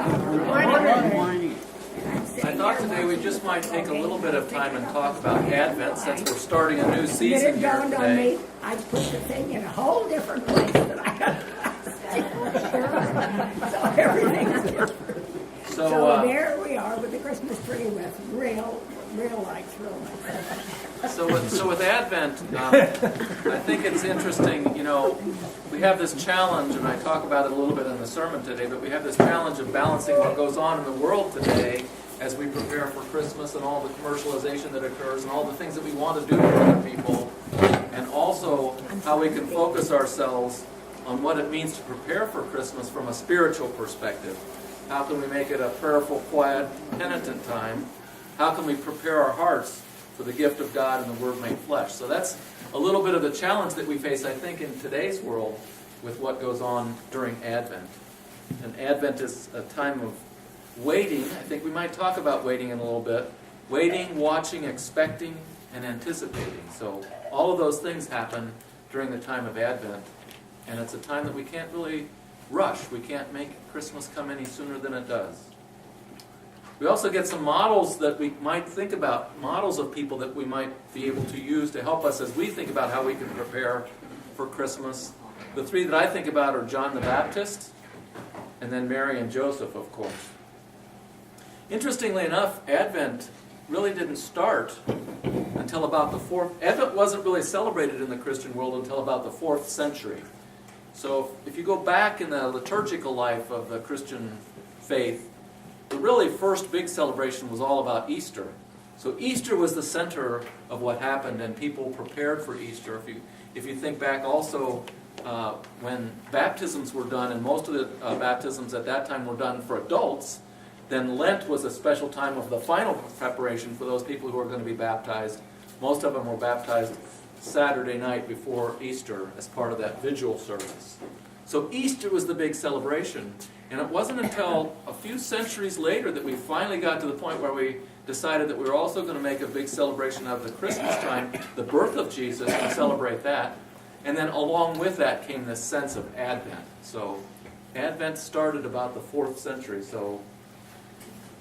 Morning. I thought today we just might take a little bit of time and talk about Advent since we're starting a new season here dawned on today. me, I put the thing in a whole different place than I got. So everything's different. So there we are with the Christmas tree with real lights. So with Advent, I think it's interesting, we have this challenge, and I talk about it a little bit in the sermon today, but we have this challenge of balancing what goes on in the world today as we prepare for Christmas and all the commercialization that occurs and all the things that we want to do for other people, and also how we can focus ourselves on what it means to prepare for Christmas from a spiritual perspective. How can we make it a prayerful, quiet, penitent time? How can we prepare our hearts for the gift of God and the Word made flesh? So that's a little bit of the challenge that we face, I think, in today's world with what goes on during Advent. And Advent is a time of waiting. I think we might talk about waiting in a little bit. Waiting, watching, expecting, and anticipating. So all of those things happen during the time of Advent. And it's a time that we can't really rush. We can't make Christmas come any sooner than it does. We also get some models that we might think about, models of people that we might be able to use to help us as we think about how we can prepare for Christmas. The three that I think about are John the Baptist, and then Mary and Joseph, of course. Interestingly enough, Advent really didn't start until about the 4th. Advent wasn't really celebrated in the Christian world until about the 4th century. So if you go back in the liturgical life of the Christian faith, the really first big celebration was all about Easter. So Easter was the center of what happened, and people prepared for Easter. If you think back also when baptisms were done, and most of the baptisms at that time were done for adults, then Lent was a special time of the final preparation for those people who were going to be baptized. Most of them were baptized Saturday night before Easter as part of that vigil service. So Easter was the big celebration. And it wasn't until a few centuries later that we finally got to the point where we decided that we were also going to make a big celebration of the Christmas time, the birth of Jesus, and celebrate that. And then along with that came this sense of Advent. So Advent started about the 4th century. So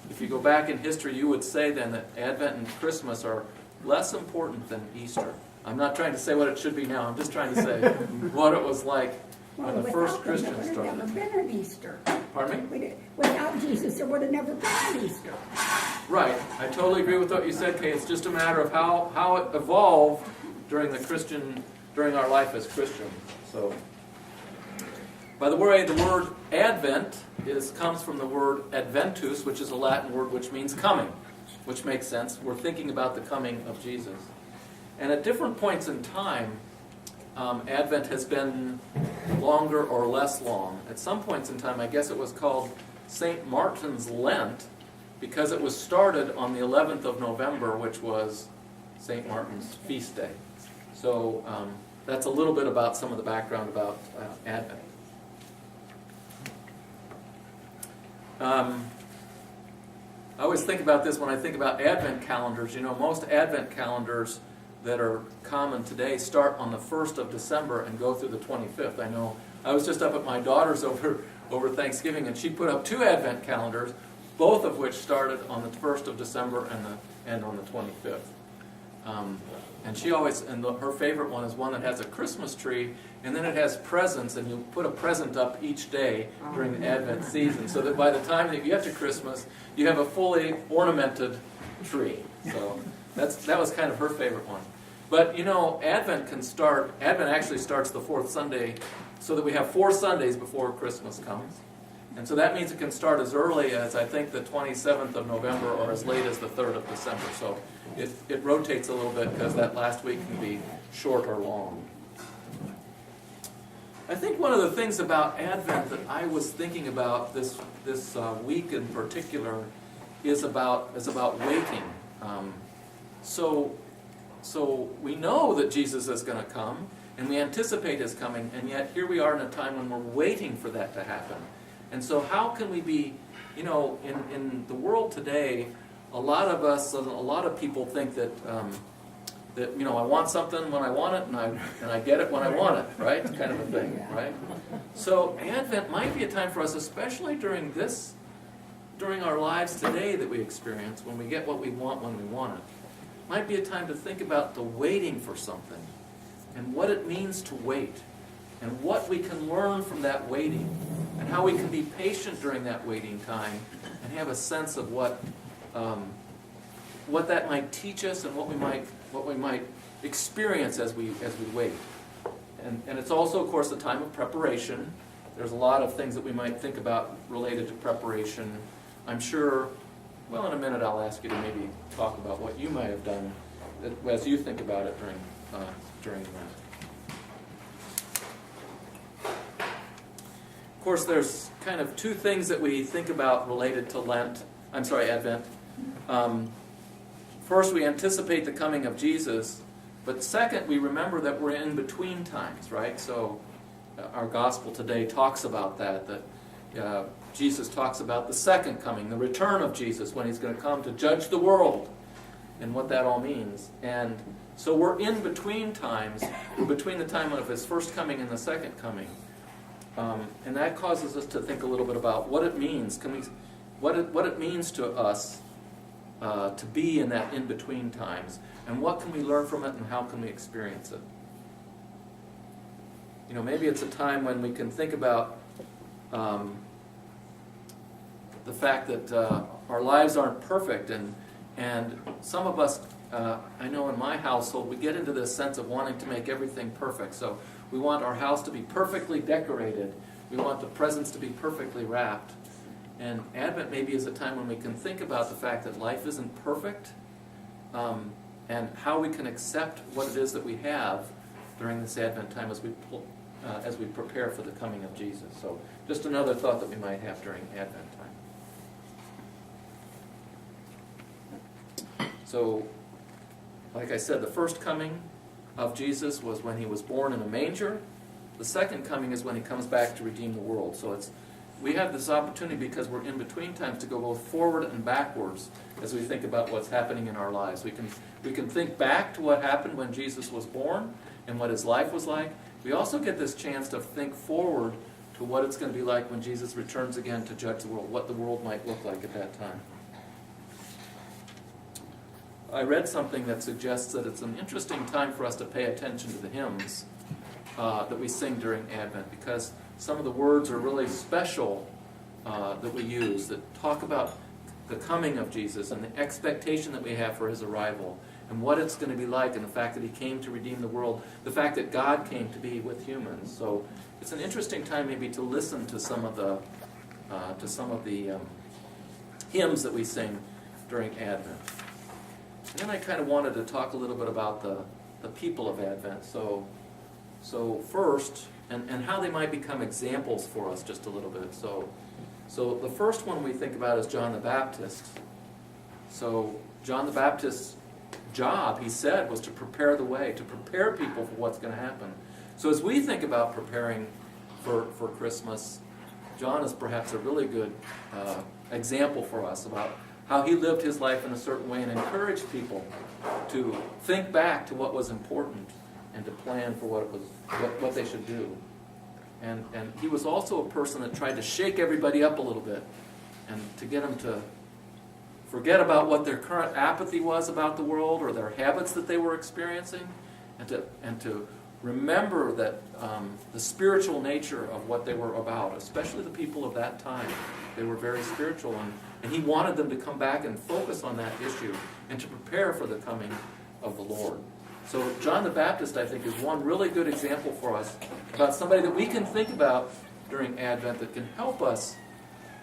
if you go back in history, you would say then that Advent and Christmas are less important than Easter. I'm not trying to say what it should be now. I'm just trying to say what it was like when the first Christians started. There would have never been an Easter. Pardon me? Without Jesus, there would have never been an Easter. Right. I totally agree with what you said, Kay. It's just a matter of how it evolved during our life as Christians. So, by the way, the word Advent comes from the word adventus, which is a Latin word which means coming, which makes sense. We're thinking about the coming of Jesus. And at different points in time, Advent has been longer or less long. At some points in time, I guess it was called St. Martin's Lent because it was started on the 11th of November, which was St. Martin's feast day. So that's a little bit about some of the background about Advent. I always think about this when I think about Advent calendars. Most Advent calendars that are common today start on the 1st of December and go through the 25th. I know I was just up at my daughter's over Thanksgiving, and she put up 2 Advent calendars, both of which started on the 1st of December and on the 25th. And she always, her favorite one is one that has a Christmas tree, and then it has presents, and you put a present up each day during the Advent season, so that by the time that you get to Christmas, you have a fully ornamented tree. So that was kind of her favorite one. But Advent actually starts the 4th Sunday, so that we have 4 Sundays before Christmas comes. And so that means it can start as early as, I think, the 27th of November or as late as the 3rd of December. So it rotates a little bit because that last week can be short or long. I think one of the things about Advent that I was thinking about this week in particular is about waiting. So we know that Jesus is going to come, and we anticipate His coming, and yet here we are in a time when we're waiting for that to happen. And so how can we be, in the world today, a lot of us, a lot of people think that I want something when I want it, and I get it when I want it, right? Kind of a thing, right? So Advent might be a time for us, especially during this during our lives today that we experience, when we get what we want when we want it, might be a time to think about the waiting for something and what it means to wait and what we can learn from that waiting and how we can be patient during that waiting time and have a sense of what that might teach us and what we might experience as we wait. And it's also, of course, a time of preparation. There's a lot of things that we might think about related to preparation. I'm sure, well, in a minute I'll ask you to maybe talk about what you might have done as you think about it during Lent. Of course, there's kind of two things that we think about related to Advent. First, we anticipate the coming of Jesus, but second, we remember that we're in between times, right? So our gospel today talks about that Jesus talks about the second coming, the return of Jesus, when he's going to come to judge the world, and what that all means. And so we're in between times. We're between the time of his first coming and the second coming. And that causes us to think a little bit about what it means. What it means to us to be in that in-between times, and what can we learn from it, and how can we experience it? You know, maybe it's a time when we can think about the fact that our lives aren't perfect, and some of us, I know in my household, we get into this sense of wanting to make everything perfect. So we want our house to be perfectly decorated. We want the presents to be perfectly wrapped. And Advent maybe is a time when we can think about the fact that life isn't perfect, and how we can accept what it is that we have during this Advent time as we prepare for the coming of Jesus. So just another thought that we might have during Advent time. So, like I said, the first coming of Jesus was when he was born in a manger. The second coming is when he comes back to redeem the world. So we have this opportunity, because we're in between times, to go both forward and backwards as we think about what's happening in our lives. We can think back to what happened when Jesus was born and what his life was like. We also get this chance to think forward to what it's going to be like when Jesus returns again to judge the world, what the world might look like at that time. I read something that suggests that it's an interesting time for us to pay attention to the hymns that we sing during Advent, because some of the words are really special that we use, that talk about the coming of Jesus and the expectation that we have for his arrival and what it's going to be like, and the fact that he came to redeem the world, the fact that God came to be with humans. So it's an interesting time maybe to listen to some of the hymns that we sing during Advent. And then I kind of wanted to talk a little bit about the people of Advent. So first, and how they might become examples for us just a little bit. So the first one we think about is John the Baptist. So John the Baptist's job, he said, was to prepare the way, to prepare people for what's going to happen. So as we think about preparing for Christmas, John is perhaps a really good example for us about how he lived his life in a certain way and encouraged people to think back to what was important and to plan for what they should do. And he was also a person that tried to shake everybody up a little bit and to get them to forget about what their current apathy was about the world or their habits that they were experiencing, and to remember that the spiritual nature of what they were about, especially the people of that time. They were very spiritual, and he wanted them to come back and focus on that issue and to prepare for the coming of the Lord. So John the Baptist, I think, is one really good example for us about somebody that we can think about during Advent that can help us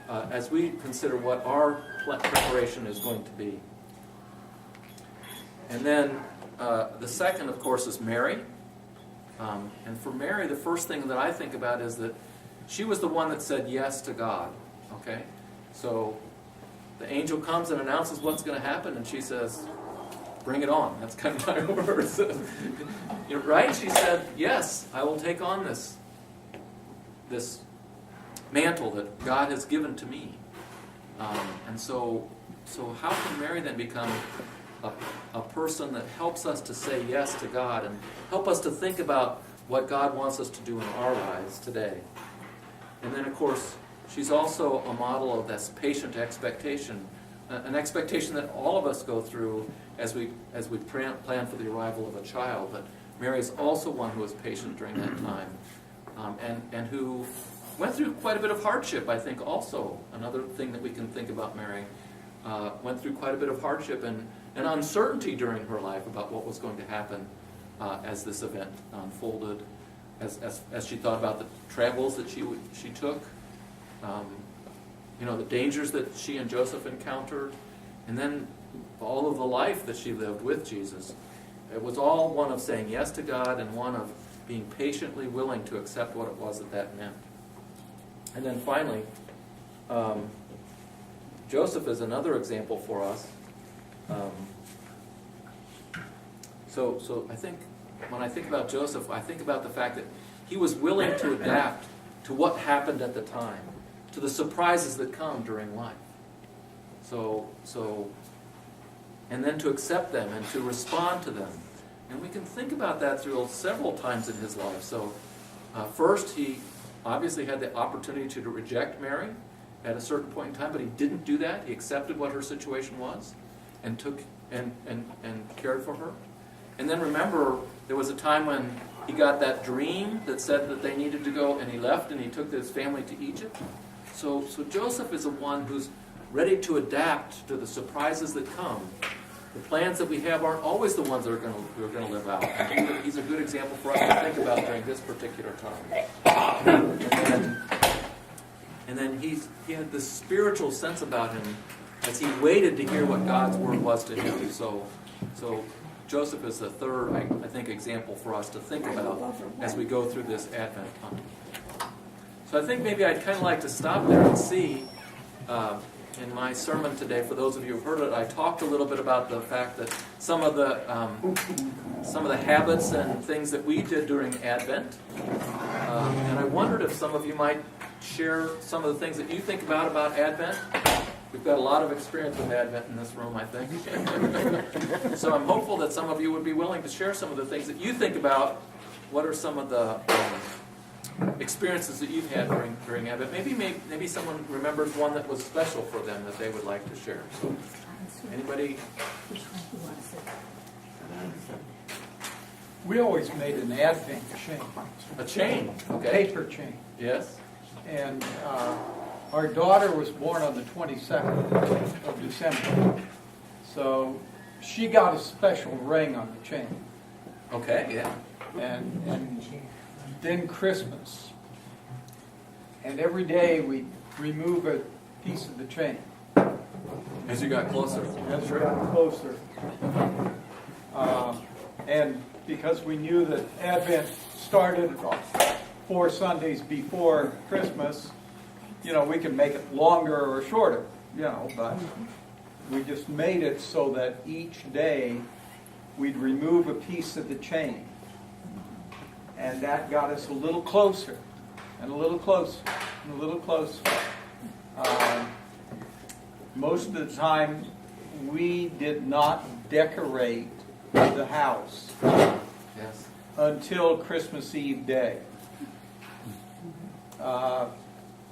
as we consider what our preparation is going to be. And then the second, of course, is Mary. And for Mary, the first thing that I think about is that she was the one that said yes to God. Okay? So the angel comes and announces what's going to happen, and she says, bring it on. That's kind of my words. Right? She said, yes, I will take on this mantle that God has given to me. And so how can Mary then become a person that helps us to say yes to God and help us to think about what God wants us to do in our lives today? And then, of course, she's also a model of this patient expectation, an expectation that all of us go through as we plan for the arrival of a child. But Mary is also one who was patient during that time, and who went through quite a bit of hardship, I think, also. Another thing that we can think about Mary, went through quite a bit of hardship and uncertainty during her life about what was going to happen as this event unfolded, as she thought about the travels that she took, the dangers that she and Joseph encountered, and then all of the life that she lived with Jesus. It was all one of saying yes to God and one of being patiently willing to accept what it was that meant. And then finally, Joseph is another example for us. So I think when I think about Joseph, I think about the fact that he was willing to adapt to what happened at the time, to the surprises that come during life. And then to accept them and to respond to them. And we can think about that through several times in his life. So first, he obviously had the opportunity to reject Mary at a certain point in time, but he didn't do that. He accepted what her situation was and took and cared for her. And then remember, there was a time when he got that dream that said that they needed to go, and he left and he took his family to Egypt. So Joseph is the one who's ready to adapt to the surprises that come. The plans that we have aren't always the ones that are going to live out. And he's a good example for us to think about during this particular time. And then he had this spiritual sense about him as he waited to hear what God's word was to him. So Joseph is the third, I think, example for us to think about as we go through this Advent time. So I think maybe I'd kind of like to stop there and see, in my sermon today, for those of you who've heard it, I talked a little bit about the fact that some of the habits and things that we did during Advent. And I wondered if some of you might share some of the things that you think about Advent. We've got a lot of experience with Advent in this room, I think. So I'm hopeful that some of you would be willing to share some of the things that you think about. What are some of the experiences that you've had during Advent? Maybe someone remembers one that was special for them that they would like to share. So, anybody? We always made an Advent chain. A chain, okay. Paper chain. Yes. And our daughter was born on the 22nd of December. So she got a special ring on the chain. Okay, yeah. And then Christmas. And every day we remove a piece of the chain. As you got closer. As we got closer. And because we knew that Advent started 4 Sundays before Christmas, we can make it longer or shorter, but we just made it so that each day we'd remove a piece of the chain. And that got us a little closer, and a little closer, and a little closer. Most of the time, we did not decorate the house until Christmas Eve day.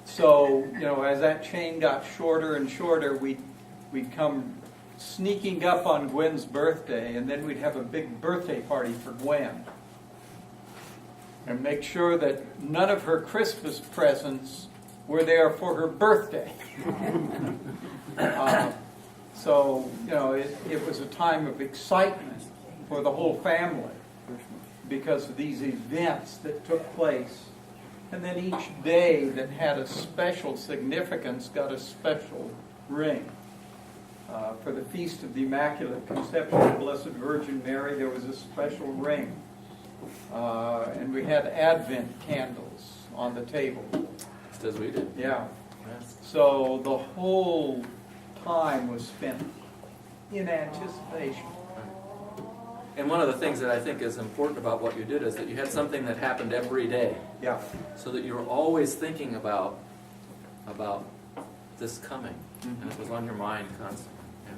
So, as that chain got shorter and shorter, we'd come sneaking up on Gwen's birthday, and then we'd have a big birthday party for Gwen. And make sure that none of her Christmas presents were there for her birthday. So, it was a time of excitement for the whole family because of these events that took place. And then each day that had a special significance got a special ring. For the Feast of the Immaculate Conception of the Blessed Virgin Mary, there was a special ring. And we had Advent candles on the table. Just as we did. Yeah. Yes. So the whole time was spent in anticipation. And one of the things that I think is important about what you did is that you had something that happened every day. Yeah. So that you were always thinking about this coming. Mm-hmm. And it was on your mind constantly. Yeah.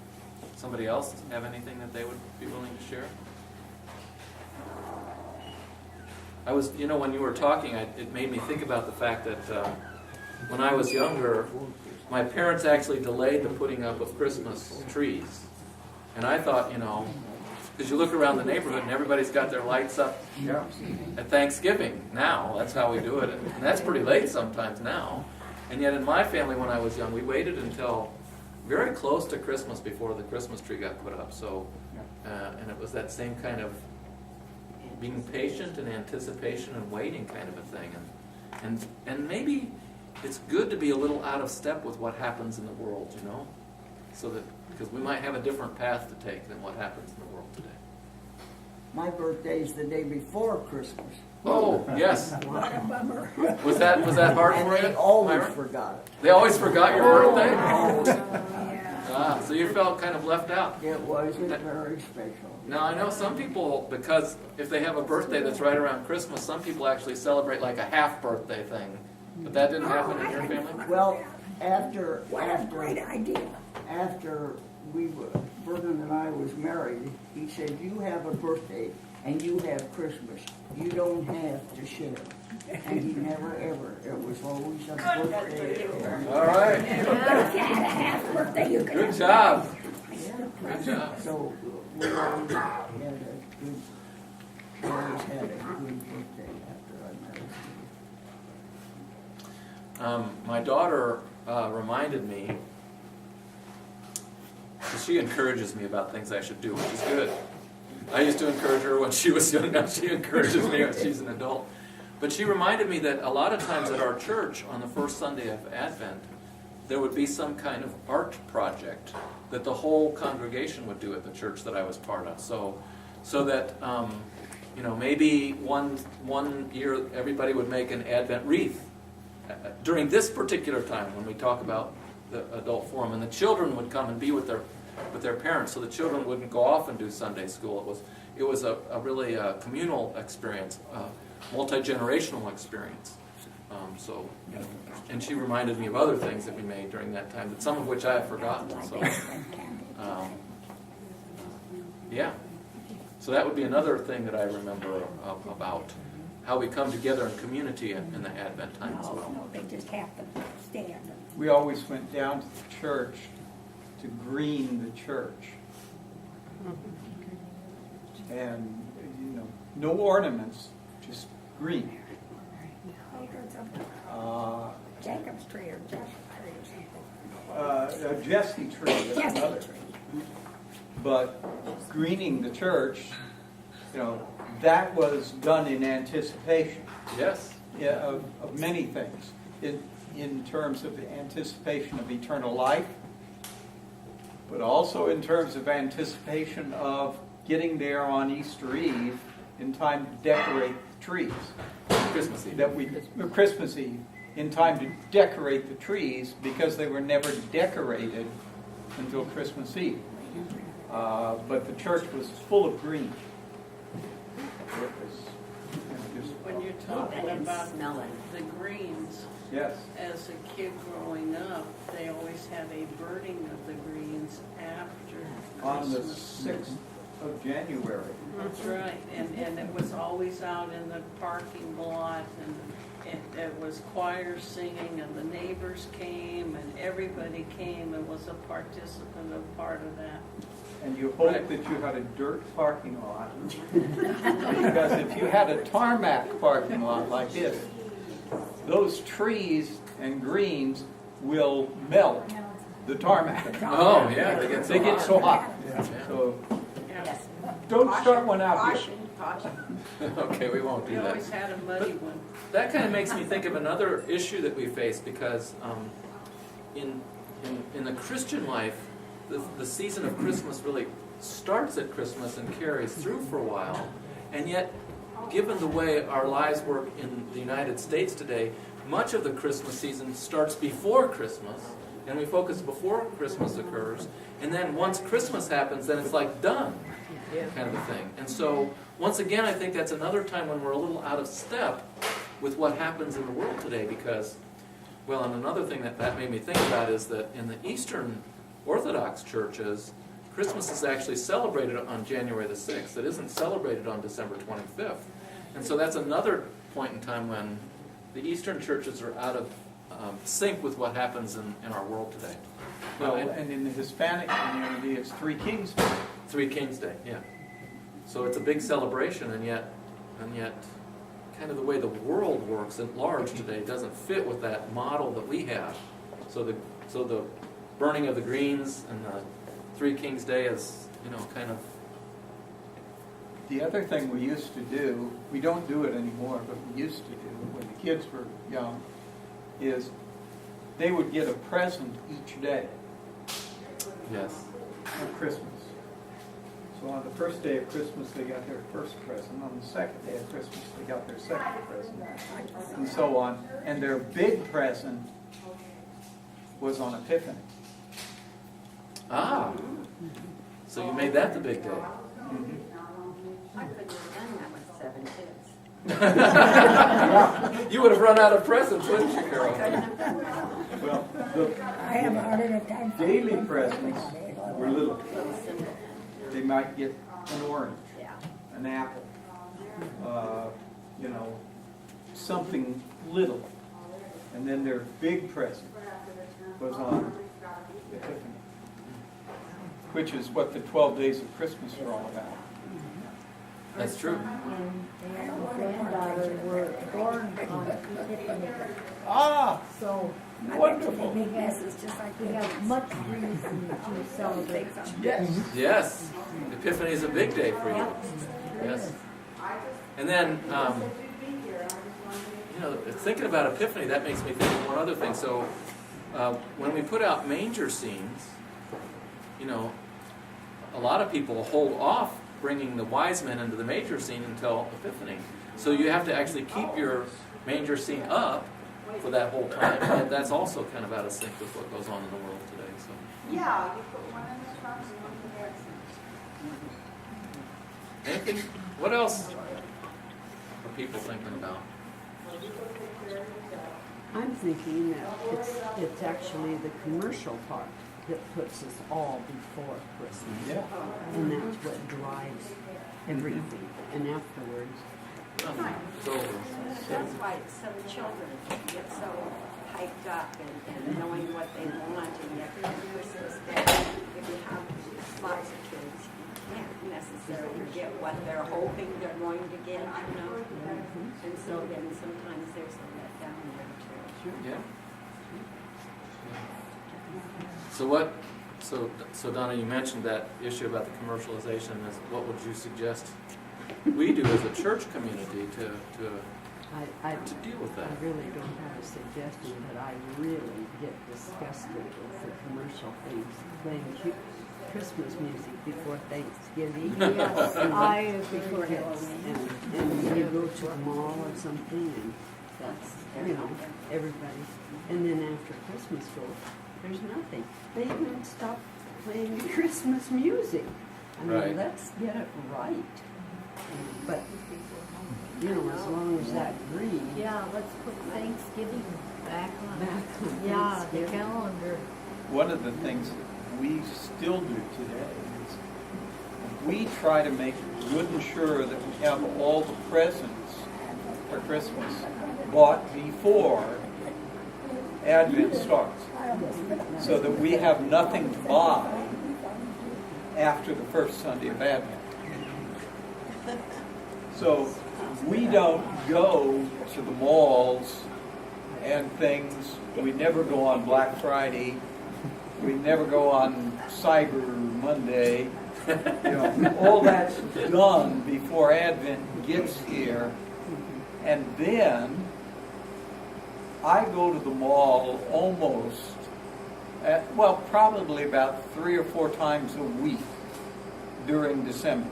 Somebody else have anything that they would be willing to share? I was, when you were talking, it made me think about the fact that when I was younger, my parents actually delayed the putting up of Christmas trees. And I thought, because you look around the neighborhood and everybody's got their lights up Yeah. at Thanksgiving now. That's how we do it. And that's pretty late sometimes now. And yet in my family when I was young, we waited until very close to Christmas before the Christmas tree got put up. So, and it was that same kind of being patient and anticipation and waiting kind of a thing. And maybe it's good to be a little out of step with what happens in the world, so that, because we might have a different path to take than what happens in the world today. My birthday's the day before Christmas. Oh, yes. What a bummer. Was that hard And for you? they always Myra? forgot it. They always forgot your birthday? Yeah. Ah, so you felt kind of left out. It wasn't very special. Now, I know some people, because if they have a birthday that's right around Christmas, some people actually celebrate like a half birthday thing. But that didn't happen in your family? Well, after What a great idea. Vernon and I was married, he said, you have a birthday and you have Christmas. You don't have to share. And he never ever, it was always a birthday. All right. If you had a half birthday, you could Good have. job. Yeah. Good job. So we always had a good birthday after I married. My daughter reminded me, 'cause she encourages me about things I should do, which is good. I used to encourage her when she was young, now she encourages me when she's an adult. But she reminded me that a lot of times at our church on the first Sunday of Advent, there would be some kind of art project that the whole congregation would do at the church that I was part of. So that, maybe one year everybody would make an Advent wreath during this particular time when we talk about the adult forum, and the children would come and be with their parents, so the children wouldn't go off and do Sunday school. It was a really communal experience, multi-generational experience. And she reminded me of other things that we made during that time, some of which I have forgotten. So, yeah. So that would be another thing that I remember about how we come together in community in the Advent time as well. No, they just have to stand. We always went down to the church to green the church. And, no ornaments, just green. Jacob's tree or Jeff's tree or something. A Jesse tree is another. Jesse tree. But greening the church, that was done in anticipation. Yes. Yeah, of many things. In terms of the anticipation of eternal life, but also in terms of anticipation of getting there on Easter Eve in time to decorate the trees. Christmas Eve. Christmas Eve, in time to decorate the trees because they were never decorated until Christmas Eve. But the church was full of green. It was, just, When you're talking about the greens, yes. as a kid growing up, they always had a burning of the greens after On the Christmas. 6th of January. That's right, and it was always out in the parking lot, and it was choir singing, and the neighbors came, and everybody came and was a participant of part of that. And you hope that you had a dirt parking lot. Because if you had a tarmac parking lot like this, those trees and greens will melt the tarmac. Oh, yeah, They get so hot. So Yes. don't start one out here. Caution. Okay, we won't do We that. always had a muddy one. That kind of makes me think of another issue that we face, because in the Christian life, the season of Christmas really starts at Christmas and carries through for a while, and yet, given the way our lives work in the United States today, much of the Christmas season starts before Christmas, and we focus before Christmas occurs, and then once Christmas happens, then it's like done, kind of a thing. And so, once again, I think that's another time when we're a little out of step with what happens in the world today, because, well, and another thing that made me think about is that in the Eastern Orthodox churches, Christmas is actually celebrated on January the 6th. It isn't celebrated on December 25th. And so that's another point in time when the Eastern churches are out of sync with what happens in our world today. Well, and in the Hispanic community, it's Three Kings Day. Three Kings Day, yeah. So it's a big celebration, and yet, kind of the way the world works at large today doesn't fit with that model that we have. So the burning of the greens and the Three Kings Day is, kind of. The other thing we used to do, we don't do it anymore, but we used to do when the kids were young, is they would get a present each day Yes. of Christmas. So on the first day of Christmas, they got their first present. On the second day of Christmas, they got their second present, and so on. And their big present was on Epiphany. Ah. So you made that the big day. I couldn't have done that with 7 kids. You would have run out of presents, wouldn't you, Carol? Well, the I have a hard enough time. daily presents were little. Little simple. They might get an orange, Yeah. an apple, something little. And then their big present was on Epiphany, which is what the 12 days of Christmas are all about. That's true. And my granddaughter were born on Epiphany. Ah, So wonderful. Big messes, just like we have much reason to celebrate. Yes. Yes. Epiphany is a big day for you. Yes. And then, thinking about Epiphany, that makes me think of one other thing. So, when we put out manger scenes, a lot of people hold off bringing the wise men into the manger scene until Epiphany. So you have to actually keep your manger scene up for that whole time. And that's also kind of out of sync with what goes on in the world today. So. Yeah, you put one in the trunk and one in the Anything? What else are people thinking about? I'm thinking that it's actually the commercial part that puts us all before Christmas. Yeah. And that's what drives everything. And afterwards, It's over. That's why some children get so hyped up and knowing what they want, and yet on Christmas Day, if you have lots of kids, you can't necessarily get what they're hoping they're going to get, And so then sometimes there's a letdown there too. Yeah. So Donna, you mentioned that issue about the commercialization. What would you suggest we do as a church community to I deal with that? really don't have a suggestion, but I really get disgusted with the commercial things, playing Christmas music before Thanksgiving. Yes, I Before agree. and you go to the mall or something, and that's, everybody. And then after Christmas goes, there's nothing. They even stop playing Christmas music. I mean, Right. let's get it right. But, as long as that green. Yeah, let's put Thanksgiving back on. Back on Yeah, the Thanksgiving. calendar. One of the things that we still do today is we try to make good and sure that we have all the presents for Christmas bought before Advent starts, so that we have nothing to buy after the first Sunday of Advent. So we don't go to the malls and things. We never go on Black Friday. We never go on Cyber Monday. All that's done before Advent gets here. And then I go to the mall almost, probably about 3 or 4 times a week during December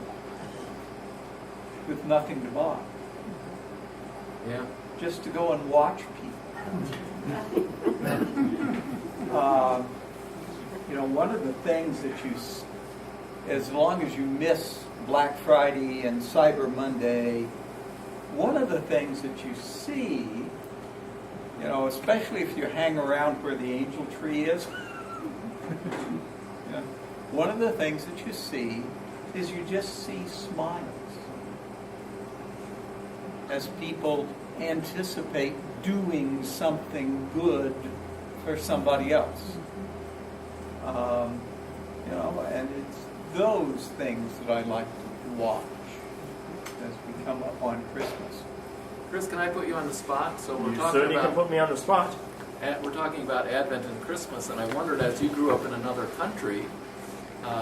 with nothing to buy. Yeah. Just to go and watch people. One of the things that as long as you miss Black Friday and Cyber Monday, one of the things that you see, especially if you hang around where the angel tree is, one of the things that you see is you just see smiles as people anticipate doing something good for somebody else. And it's those things that I like to watch as we come up on Christmas. Chris, can I put you on the spot? So we're You talking certainly can about put me on the spot. we're talking about Advent and Christmas, and I wondered, as you grew up in another country,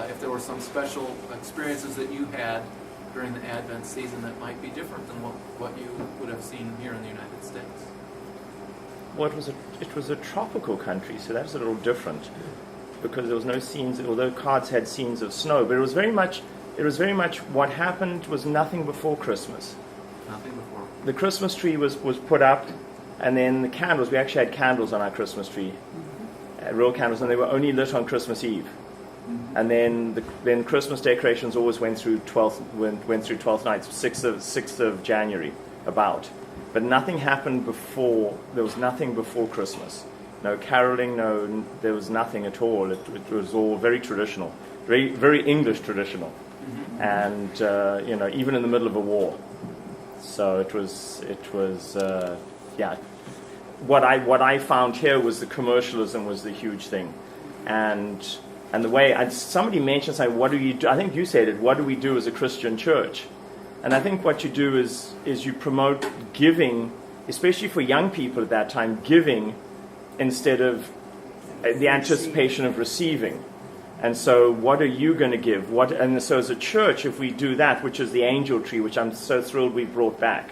if there were some special experiences that you had during the Advent season that might be different than what you would have seen here in the United States. Well, it was a tropical country, so that's a little different because there was no scenes. Although cards had scenes of snow, but it was very much what happened was nothing before Christmas. Nothing before. The Christmas tree was put up, and then the candles. We actually had candles on our Christmas tree, real candles, and they were only lit on Christmas Eve. And then Christmas decorations always went through 12th nights, 6th of January, about. But nothing happened before. There was nothing before Christmas. No caroling. There was nothing at all. It was all very traditional, very very English traditional, and even in the middle of a war. So it was yeah. What I found here was the commercialism was the huge thing, and the way somebody mentioned saying, what do you do? I think you said it. What do we do as a Christian church? And I think what you do is you promote giving, especially for young people at that time, giving instead of the anticipation of receiving. And so what are you going to give? And so as a church, if we do that, which is the angel tree, which I'm so thrilled we brought back,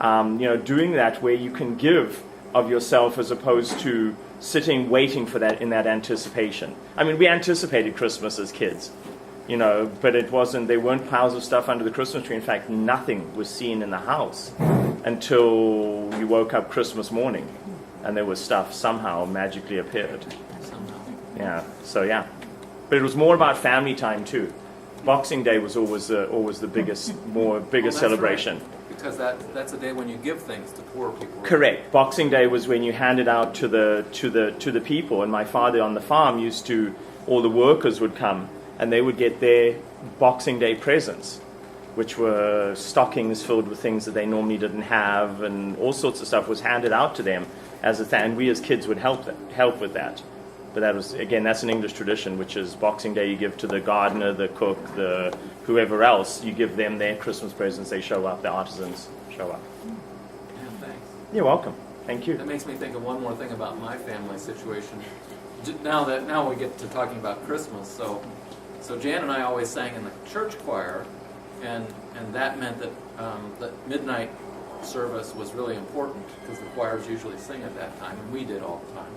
doing that where you can give of yourself as opposed to sitting waiting for that in that anticipation. I mean, we anticipated Christmas as kids, but it wasn't, there weren't piles of stuff under the Christmas tree. In fact, nothing was seen in the house until you woke up Christmas morning and there was stuff somehow magically appeared. Somehow. Yeah, so yeah. But it was more about family time too. Boxing Day was always the biggest That's celebration. right, because that's a day when you give things to poor people. Correct. Boxing Day was when you handed out to the people, and my father on the farm used to. All the workers would come, and they would get their Boxing Day presents, which were stockings filled with things that they normally didn't have, and all sorts of stuff was handed out to them as a thing. And we as kids would help with that. But that's an English tradition, which is Boxing Day you give to the gardener, the cook, the whoever else, you give them their Christmas presents, they show up, the artisans show up. Yeah, thanks. You're welcome. Thank you. That makes me think of one more thing about my family situation. Now we get to talking about Christmas. So Jan and I always sang in the church choir, and that meant that that midnight service was really important because the choirs usually sing at that time, and we did all the time.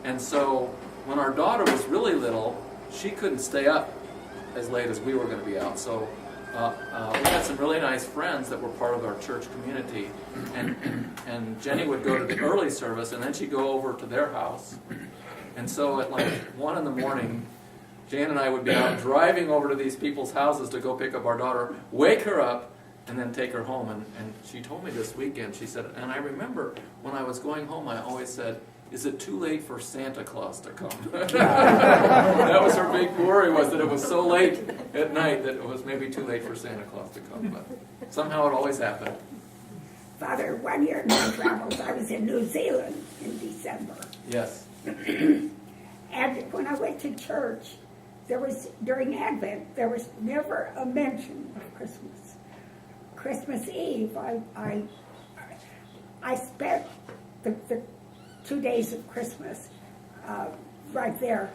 And so when our daughter was really little, she couldn't stay up as late as we were going to be out. So we had some really nice friends that were part of our church community. And Jenny would go to the early service, and then she'd go over to their house. And so at like 1 in the morning, Jan and I would be out driving over to these people's houses to go pick up our daughter, wake her up, and then take her home. And she told me this weekend, she said, and I remember when I was going home, I always said, is it too late for Santa Claus to come? That was her big worry, was that it was so late at night that it was maybe too late for Santa Claus to come. But somehow it always happened. Father, 1 year in my travels, I was in New Zealand in December. Yes. And when I went to church, during Advent, there was never a mention of Christmas. Christmas Eve, I spent the 2 days of Christmas right there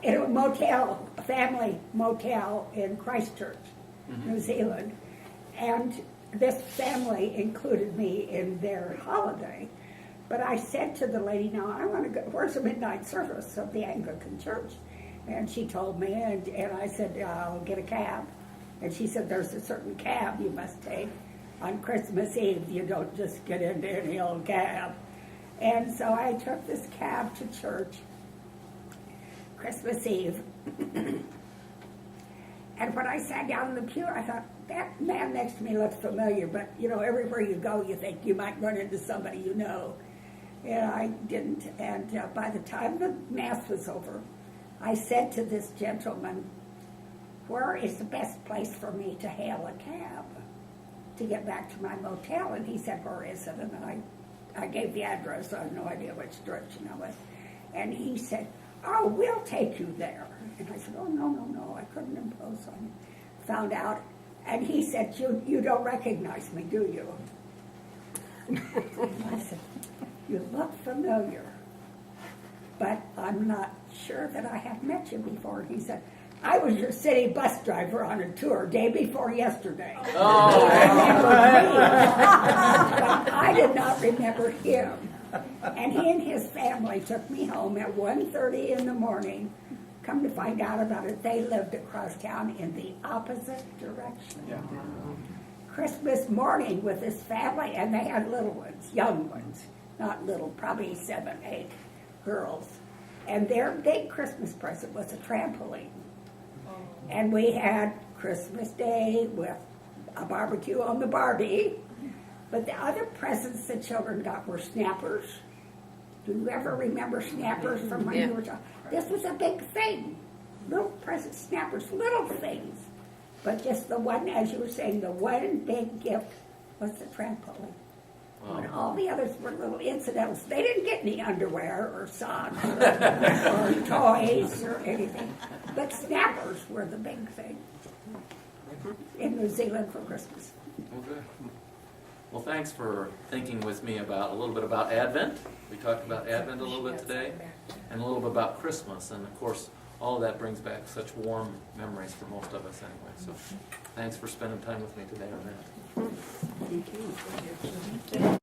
in a family motel in Christchurch, New Zealand. And this family included me in their holiday. But I said to the lady, now I want to go, where's the midnight service of the Anglican Church? And she told me, and I said, I'll get a cab. And she said, there's a certain cab you must take on Christmas Eve. You don't just get into any old cab. And so I took this cab to church Christmas Eve. And when I sat down in the pew, I thought, that man next to me looks familiar, but everywhere you go, you think you might run into somebody you know. And I didn't. And by the time the Mass was over, I said to this gentleman, where is the best place for me to hail a cab? to get back to my motel, and he said, where is it? And I gave the address. I had no idea which direction I was. And he said, oh, we'll take you there. And I said, oh, no, I couldn't impose on him. Found out, and he said, you don't recognize me, do you? I said, you look familiar, but I'm not sure that I have met you before. He said, I was your city bus driver on a tour day before yesterday. Oh. He remembered me, but I did not remember him. And he and his family took me home at 1:30 in the morning. Come to find out about it, they lived across town in the opposite direction. Yeah. Christmas morning with his family, and they had little ones, young ones, not little, probably 7, 8 girls. And their big Christmas present was a trampoline. And we had Christmas Day with a barbecue on the Barbie. But the other presents the children got were snappers. Do you ever remember snappers from when you were child? This was a big thing. Little present snappers, little things. But just the one, as you were saying, the one big gift was the trampoline. Wow. And all the others were little incidentals. They didn't get any underwear or socks or toys or anything. But snappers were the big thing in New Zealand for Christmas. Well, good. Well, thanks for thinking with me about a little bit about Advent. We talked about Advent a little bit today, and a little bit about Christmas. And of course, all of that brings back such warm memories for most of us anyway. So thanks for spending time with me today on that. Thank you.